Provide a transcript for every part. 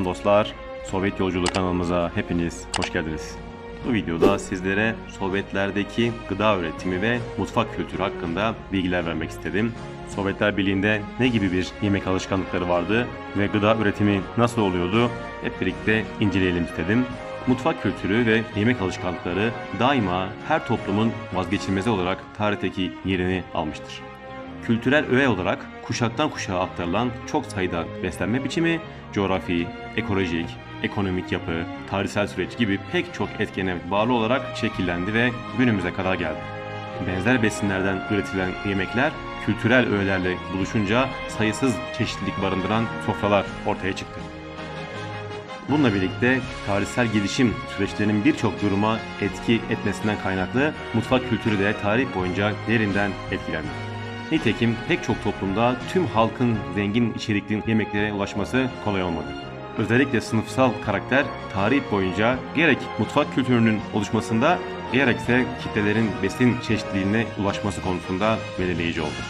Selam dostlar, Sovyet Yolculuğu kanalımıza hepiniz hoş geldiniz. Bu videoda sizlere Sovyetlerdeki gıda üretimi ve mutfak kültürü hakkında bilgiler vermek istedim. Sovyetler Birliği'nde ne gibi bir yemek alışkanlıkları vardı ve gıda üretimi nasıl oluyordu hep birlikte inceleyelim istedim. Mutfak kültürü ve yemek alışkanlıkları daima her toplumun vazgeçilmezi olarak tarihteki yerini almıştır. Kültürel öğe olarak kuşaktan kuşağa aktarılan çok sayıda beslenme biçimi, coğrafi, ekolojik, ekonomik yapı, tarihsel süreç gibi pek çok etkene bağlı olarak şekillendi ve günümüze kadar geldi. Benzer besinlerden üretilen yemekler kültürel öğelerle buluşunca sayısız çeşitlilik barındıran sofralar ortaya çıktı. Bununla birlikte tarihsel gelişim süreçlerinin birçok duruma etki etmesinden kaynaklı mutfak kültürü de tarih boyunca derinden etkilendi. Nitekim pek çok toplumda tüm halkın zengin içerikli yemeklere ulaşması kolay olmadı. Özellikle sınıfsal karakter tarih boyunca gerek mutfak kültürünün oluşmasında gerekse kitlelerin besin çeşitliliğine ulaşması konusunda belirleyici oldu.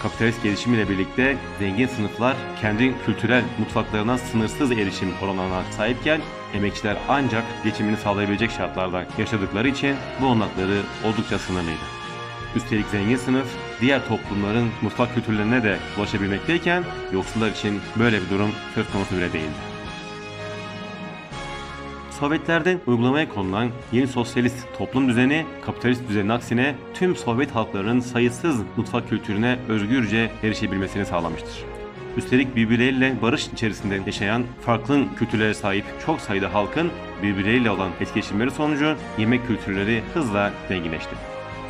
Kapitalist gelişimiyle birlikte zengin sınıflar kendi kültürel mutfaklarına sınırsız erişim olanlarına sahipken emekçiler ancak geçimini sağlayabilecek şartlarda yaşadıkları için bu olanakları oldukça sınırlıydı. Üstelik zengin sınıf diğer toplumların mutfak kültürlerine de ulaşabilmekteyken yoksullar için böyle bir durum söz konusu bile değildi. Sovyetler'de uygulamaya konulan yeni sosyalist toplum düzeni kapitalist düzenin aksine tüm Sovyet halklarının sayısız mutfak kültürüne özgürce erişebilmesini sağlamıştır. Üstelik birbirleriyle barış içerisinde yaşayan farklı kültürlere sahip çok sayıda halkın birbirleriyle olan etkileşimleri sonucu yemek kültürleri hızla zenginleşti.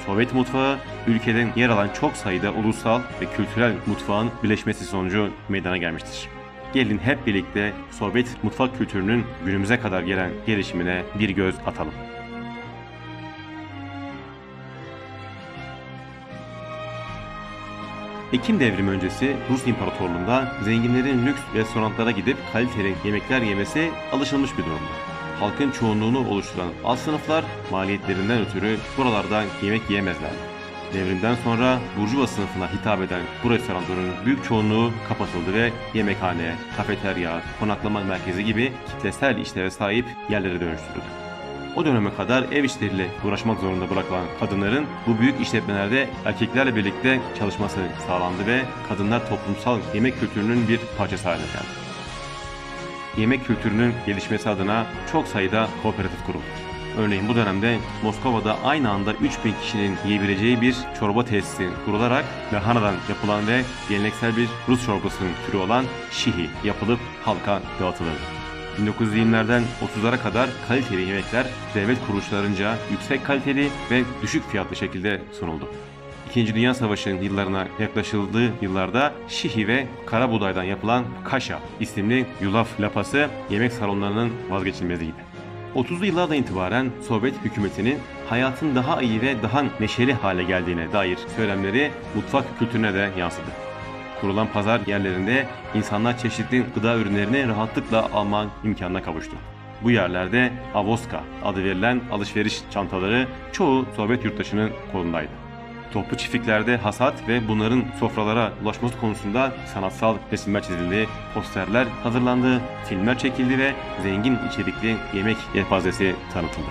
Sovyet mutfağı ülkede yer alan çok sayıda ulusal ve kültürel mutfağın birleşmesi sonucu meydana gelmiştir. Gelin hep birlikte Sovyet mutfak kültürünün günümüze kadar gelen gelişimine bir göz atalım. Ekim devrimi öncesi Rus İmparatorluğu'nda zenginlerin lüks restoranlara gidip kaliteli yemekler yemesi alışılmış bir durumdu. Halkın çoğunluğunu oluşturan alt sınıflar maliyetlerinden ötürü buralardan yemek yiyemezlerdi. Devrimden sonra burjuva sınıfına hitap eden bu restoranların büyük çoğunluğu kapatıldı ve yemekhane, kafeterya, konaklama merkezi gibi kitlesel işlere sahip yerlere dönüştürüldü. O döneme kadar ev işleriyle uğraşmak zorunda bırakılan kadınların bu büyük işletmelerde erkeklerle birlikte çalışması sağlandı ve kadınlar toplumsal yemek kültürünün bir parçası haline geldi. Yemek kültürünün gelişmesi adına çok sayıda kooperatif kuruldu. Örneğin bu dönemde Moskova'da aynı anda 3000 kişinin yiyebileceği bir çorba tesisi kurularak lahanadan yapılan ve geleneksel bir Rus çorbasının türü olan şihi yapılıp halka dağıtılırdı. 1920'lerden 30'lara kadar kaliteli yemekler devlet kuruluşlarınca yüksek kaliteli ve düşük fiyatlı şekilde sunuldu. İkinci Dünya Savaşı'nın yıllarına yaklaşıldığı yıllarda şihi ve kara buğdaydan yapılan kaşa isimli yulaf lapası yemek salonlarının vazgeçilmeziydi. 30'lu yıllardan itibaren Sovyet hükümetinin hayatın daha iyi ve daha neşeli hale geldiğine dair söylemleri mutfak kültürüne de yansıdı. Kurulan pazar yerlerinde insanlar çeşitli gıda ürünlerini rahatlıkla alma imkanına kavuştu. Bu yerlerde avoska adı verilen alışveriş çantaları çoğu Sovyet yurttaşının kolundaydı. Toplu çiftliklerde hasat ve bunların sofralara ulaşması konusunda sanatsal resimler çizildi, posterler hazırlandı, filmler çekildi ve zengin içerikli yemek yelpazesi tanıtıldı.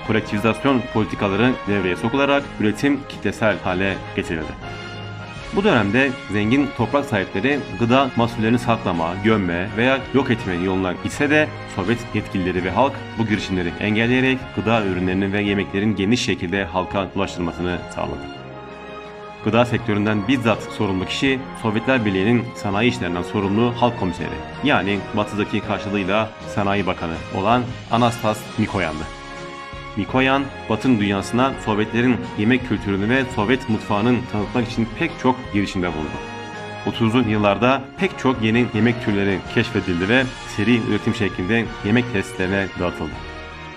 Kolektivizasyon politikaları devreye sokularak üretim kitlesel hale getirildi. Bu dönemde zengin toprak sahipleri gıda mahsullerini saklama, gömme veya yok etme yoluna gitse de Sovyet yetkilileri ve halk bu girişimleri engelleyerek gıda ürünlerinin ve yemeklerin geniş şekilde halka ulaştırılmasını sağladı. Gıda sektöründen bizzat sorumlu kişi Sovyetler Birliği'nin sanayi işlerinden sorumlu halk komiseri, yani batıdaki karşılığıyla Sanayi Bakanı olan Anastas Mikoyan'dı. Mikoyan, Batı dünyasına Sovyetlerin yemek kültürünü ve Sovyet mutfağının tanıtmak için pek çok girişimde bulundu. 30'lu yıllarda pek çok yeni yemek türleri keşfedildi ve seri üretim şeklinde yemek tesislerine dağıtıldı.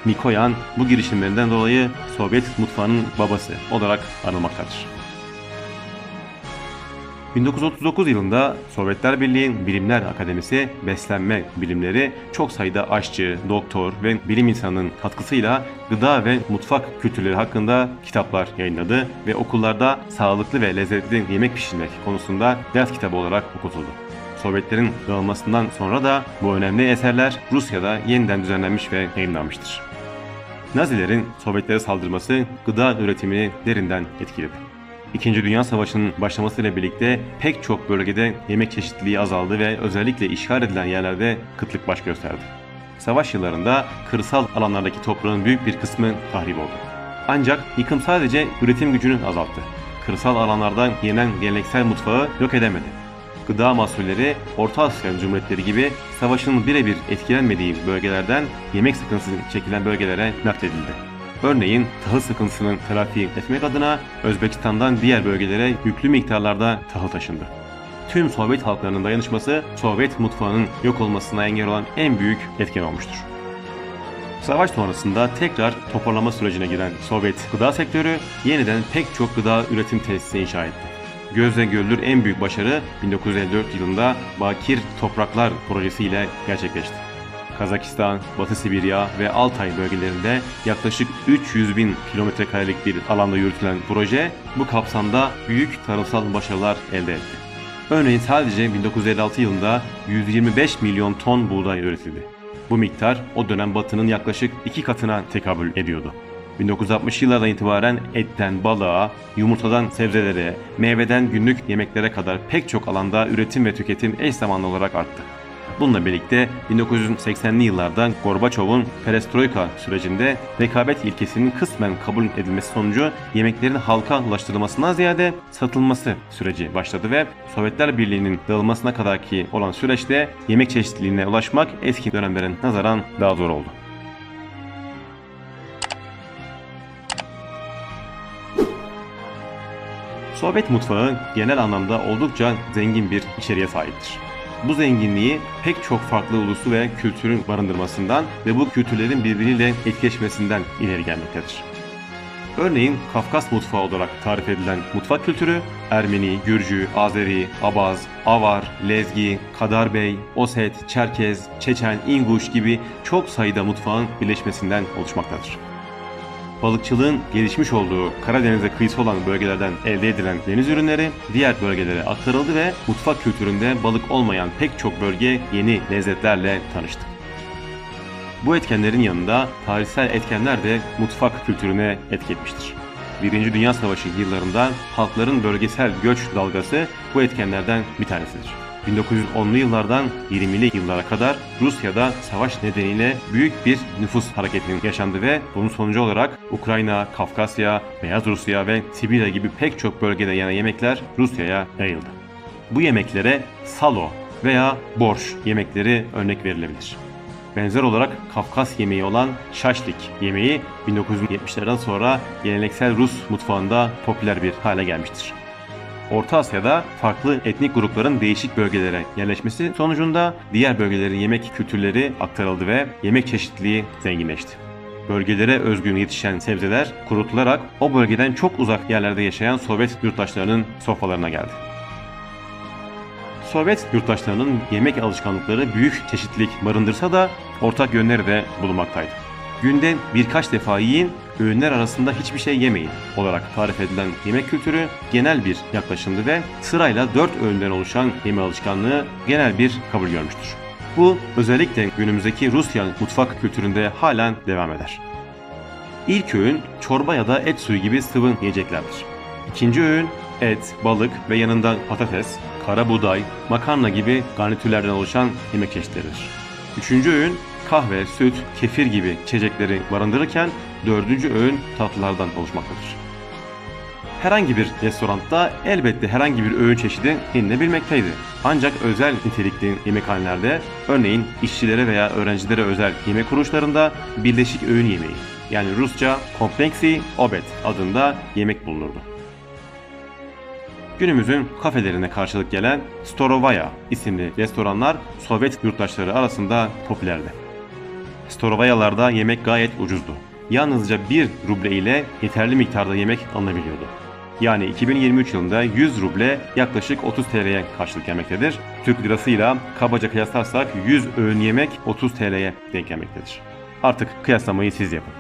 Mikoyan bu girişimlerinden dolayı Sovyet mutfağının babası olarak anılmaktadır. 1939 yılında Sovyetler Birliği Bilimler Akademisi Beslenme Bilimleri çok sayıda aşçı, doktor ve bilim insanının katkısıyla gıda ve mutfak kültürleri hakkında kitaplar yayınladı ve okullarda sağlıklı ve lezzetli yemek pişirmek konusunda ders kitabı olarak okutuldu. Sovyetlerin dağılmasından sonra da bu önemli eserler Rusya'da yeniden düzenlenmiş ve yayınlanmıştır. Nazilerin Sovyetlere saldırması gıda üretimini derinden etkiledi. İkinci Dünya Savaşı'nın başlamasıyla birlikte pek çok bölgede yemek çeşitliliği azaldı ve özellikle işgal edilen yerlerde kıtlık baş gösterdi. Savaş yıllarında kırsal alanlardaki toprağın büyük bir kısmı tahrip oldu. Ancak yıkım sadece üretim gücünü azalttı. Kırsal alanlardan yenen geleneksel mutfağı yok edemedi. Gıda mahsulleri Orta Asya Cumhuriyetleri gibi savaşın birebir etkilenmediği bölgelerden yemek sıkıntısı çekilen bölgelere nakledildi. Örneğin tahıl sıkıntısının telafi etmek adına Özbekistan'dan diğer bölgelere yüklü miktarlarda tahıl taşındı. Tüm Sovyet halklarının dayanışması Sovyet mutfağının yok olmasına engel olan en büyük etken olmuştur. Savaş sonrasında tekrar toparlama sürecine giren Sovyet gıda sektörü yeniden pek çok gıda üretim tesisi inşa etti. Gözle görülür en büyük başarı 1954 yılında Bakir Topraklar projesi ile gerçekleşti. Kazakistan, Batı Sibirya ve Altay bölgelerinde yaklaşık 300 bin kilometrekarelik bir alanda yürütülen proje bu kapsamda büyük tarımsal başarılar elde etti. Örneğin sadece 1956 yılında 125 milyon ton buğday üretildi. Bu miktar o dönem Batı'nın yaklaşık 2 katına tekabül ediyordu. 1960 yıllardan itibaren etten balığa, yumurtadan sebzelere, meyveden günlük yemeklere kadar pek çok alanda üretim ve tüketim eş zamanlı olarak arttı. Bununla birlikte 1980'li yıllarda Gorbaçov'un perestroika sürecinde rekabet ilkesinin kısmen kabul edilmesi sonucu yemeklerin halka ulaştırılmasından ziyade satılması süreci başladı ve Sovyetler Birliği'nin dağılmasına kadarki olan süreçte yemek çeşitliliğine ulaşmak eski dönemlere nazaran daha zor oldu. Sovyet mutfağı genel anlamda oldukça zengin bir içeriğe sahiptir. Bu zenginliği pek çok farklı ulusu ve kültürün barındırmasından ve bu kültürlerin birbiriyle etkileşmesinden ileri gelmektedir. Örneğin Kafkas mutfağı olarak tarif edilen mutfak kültürü Ermeni, Gürcü, Azeri, Abaz, Avar, Lezgi, Kadarbey, Oset, Çerkez, Çeçen, İnguş gibi çok sayıda mutfağın birleşmesinden oluşmaktadır. Balıkçılığın gelişmiş olduğu Karadeniz'e kıyısı olan bölgelerden elde edilen deniz ürünleri diğer bölgelere aktarıldı ve mutfak kültüründe balık olmayan pek çok bölge yeni lezzetlerle tanıştı. Bu etkenlerin yanında tarihsel etkenler de mutfak kültürüne etki etmiştir. Birinci Dünya Savaşı yıllarında halkların bölgesel göç dalgası bu etkenlerden bir tanesidir. 1910'lu yıllardan 20'li yıllara kadar Rusya'da savaş nedeniyle büyük bir nüfus hareketinin yaşandı ve bunun sonucu olarak Ukrayna, Kafkasya, Beyaz Rusya ve Sibirya gibi pek çok bölgede yenen yemekler Rusya'ya yayıldı. Bu yemeklere salo veya borş yemekleri örnek verilebilir. Benzer olarak Kafkas yemeği olan şaşlik yemeği 1970'lerden sonra geleneksel Rus mutfağında popüler bir hale gelmiştir. Orta Asya'da farklı etnik grupların değişik bölgelere yerleşmesi sonucunda diğer bölgelerin yemek kültürleri aktarıldı ve yemek çeşitliliği zenginleşti. Bölgelere özgün yetişen sebzeler kurutularak o bölgeden çok uzak yerlerde yaşayan Sovyet yurttaşlarının sofralarına geldi. Sovyet yurttaşlarının yemek alışkanlıkları büyük çeşitlilik barındırsa da ortak yönleri de bulunmaktaydı. Günde birkaç defa yiyin, öğünler arasında hiçbir şey yemeyin olarak tarif edilen yemek kültürü genel bir yaklaşımdı ve sırayla 4 öğünden oluşan yeme alışkanlığı genel bir kabul görmüştür. Bu özellikle günümüzdeki Rusya mutfak kültüründe halen devam eder. İlk öğün çorba ya da et suyu gibi sıvı yiyeceklerdir. İkinci öğün et, balık ve yanında patates, kara buğday, makarna gibi garnitürlerden oluşan yemek çeşitleridir. Üçüncü öğün kahve, süt, kefir gibi içecekleri barındırırken dördüncü öğün tatlılardan oluşmaktadır. Herhangi bir restoranda elbette herhangi bir öğün çeşidi yenilebilmekteydi. Ancak özel nitelikli yemekhanelerde, örneğin işçilere veya öğrencilere özel yemek kuruluşlarında birleşik öğün yemeği, yani Rusça kompleksi obed adında yemek bulunurdu. Günümüzün kafelerine karşılık gelen Storovaya isimli restoranlar Sovyet yurttaşları arasında popülerdi. Storovayalarda yemek gayet ucuzdu. Yalnızca 1 ruble ile yeterli miktarda yemek alınabiliyordu. Yani 2023 yılında 100 ruble yaklaşık 30 TL'ye karşılık gelmektedir. Türk lirasıyla kabaca kıyaslarsak 100 öğün yemek 30 TL'ye denk gelmektedir. Artık kıyaslamayı siz yapın.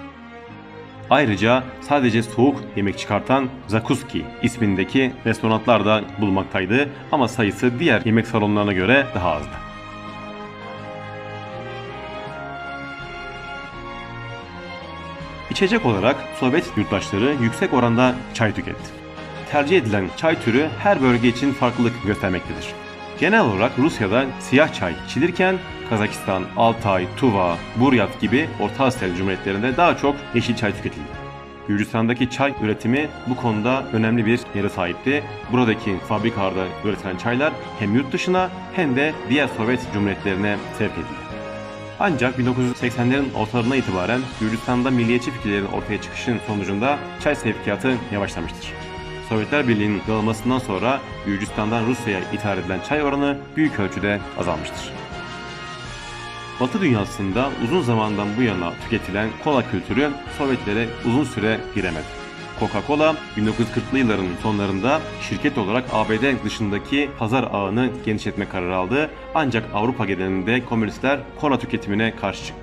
Ayrıca sadece soğuk yemek çıkartan Zakuski ismindeki restoranlar da bulunmaktaydı ama sayısı diğer yemek salonlarına göre daha azdı. İçecek olarak Sovyet yurttaşları yüksek oranda çay tüketti. Tercih edilen çay türü her bölge için farklılık göstermektedir. Genel olarak Rusya'da siyah çay içilirken Kazakistan, Altay, Tuva, Buryat gibi Orta Asya Cumhuriyetlerinde daha çok yeşil çay tüketildi. Gürcistan'daki çay üretimi bu konuda önemli bir yere sahipti. Buradaki fabrikalarda üretilen çaylar hem yurt dışına hem de diğer Sovyet Cumhuriyetlerine sevk edildi. Ancak 1980'lerin ortalarına itibaren Gürcistan'da milliyetçi fikirlerin ortaya çıkışının sonucunda çay sevkiyatı yavaşlamıştır. Sovyetler Birliği'nin dağılmasından sonra Gürcistan'dan Rusya'ya ithal edilen çay oranı büyük ölçüde azalmıştır. Batı dünyasında uzun zamandan bu yana tüketilen kola kültürü Sovyetlere uzun süre giremedi. Coca-Cola 1940'lı yılların sonlarında şirket olarak ABD dışındaki pazar ağını genişletme kararı aldı ancak Avrupa genelinde komünistler kola tüketimine karşı çıktı.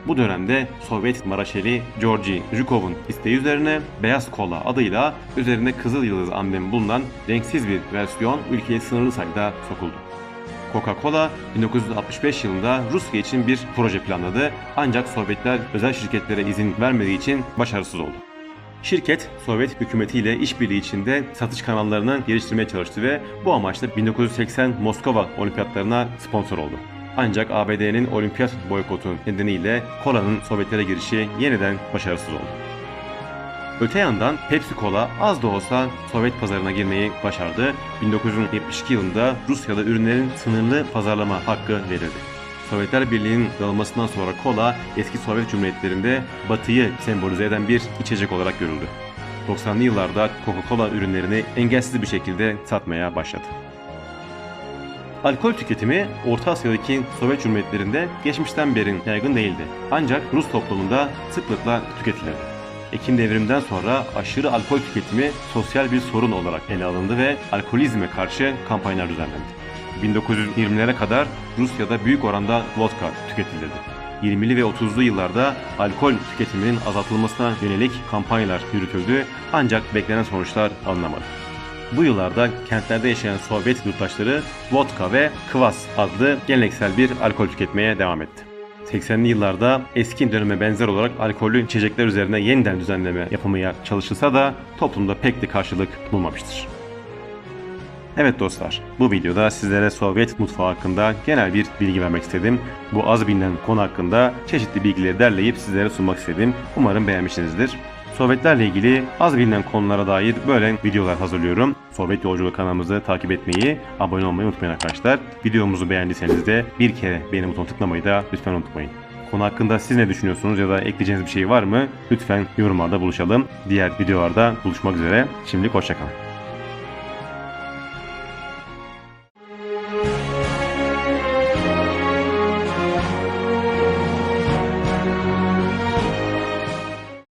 Bu dönemde Sovyet Maraşeli Georgi Zhukov'un isteği üzerine Beyaz Kola adıyla üzerinde kızıl yıldız amblemi bulunan renksiz bir versiyon ülkeye sınırlı sayıda sokuldu. Coca-Cola 1965 yılında Rusya için bir proje planladı ancak Sovyetler özel şirketlere izin vermediği için başarısız oldu. Şirket, Sovyet hükümetiyle işbirliği içinde satış kanallarını geliştirmeye çalıştı ve bu amaçla 1980 Moskova Olimpiyatlarına sponsor oldu. Ancak ABD'nin olimpiyat boykotu nedeniyle Cola'nın Sovyetlere girişi yeniden başarısız oldu. Öte yandan Pepsi Cola az da olsa Sovyet pazarına girmeyi başardı. 1972 yılında Rusya'da ürünlerin sınırlı pazarlama hakkı verildi. Sovyetler Birliği'nin dağılmasından sonra kola eski Sovyet Cumhuriyetlerinde Batı'yı sembolize eden bir içecek olarak görüldü. 90'lı yıllarda Coca-Cola ürünlerini engelsiz bir şekilde satmaya başladı. Alkol tüketimi Orta Asya'daki Sovyet Cumhuriyetlerinde geçmişten beri yaygın değildi. Ancak Rus toplumunda sıklıkla tüketilirdi. Ekim devriminden sonra aşırı alkol tüketimi sosyal bir sorun olarak ele alındı ve alkolizme karşı kampanyalar düzenlendi. 1920'lere kadar Rusya'da büyük oranda vodka tüketilirdi. 20'li ve 30'lu yıllarda alkol tüketiminin azaltılmasına yönelik kampanyalar yürütüldü ancak beklenen sonuçlar alınamadı. Bu yıllarda kentlerde yaşayan Sovyet yurttaşları vodka ve kvass adlı geleneksel bir alkol tüketmeye devam etti. 80'li yıllarda eski döneme benzer olarak alkollü içecekler üzerine yeniden düzenleme yapılmaya çalışılsa da toplumda pek de karşılık bulmamıştır. Evet dostlar, bu videoda sizlere Sovyet mutfağı hakkında genel bir bilgi vermek istedim. Bu az bilinen konu hakkında çeşitli bilgileri derleyip sizlere sunmak istedim. Umarım beğenmişsinizdir. Sovyetlerle ilgili az bilinen konulara dair böyle videolar hazırlıyorum. Sovyet Yolculuğu kanalımızı takip etmeyi, abone olmayı unutmayın arkadaşlar. Videomuzu beğendiyseniz de bir kere beğeni butonuna tıklamayı da lütfen unutmayın. Konu hakkında siz ne düşünüyorsunuz ya da ekleyeceğiniz bir şey var mı? Lütfen yorumlarda buluşalım. Diğer videolarda buluşmak üzere. Şimdilik hoşça kalın.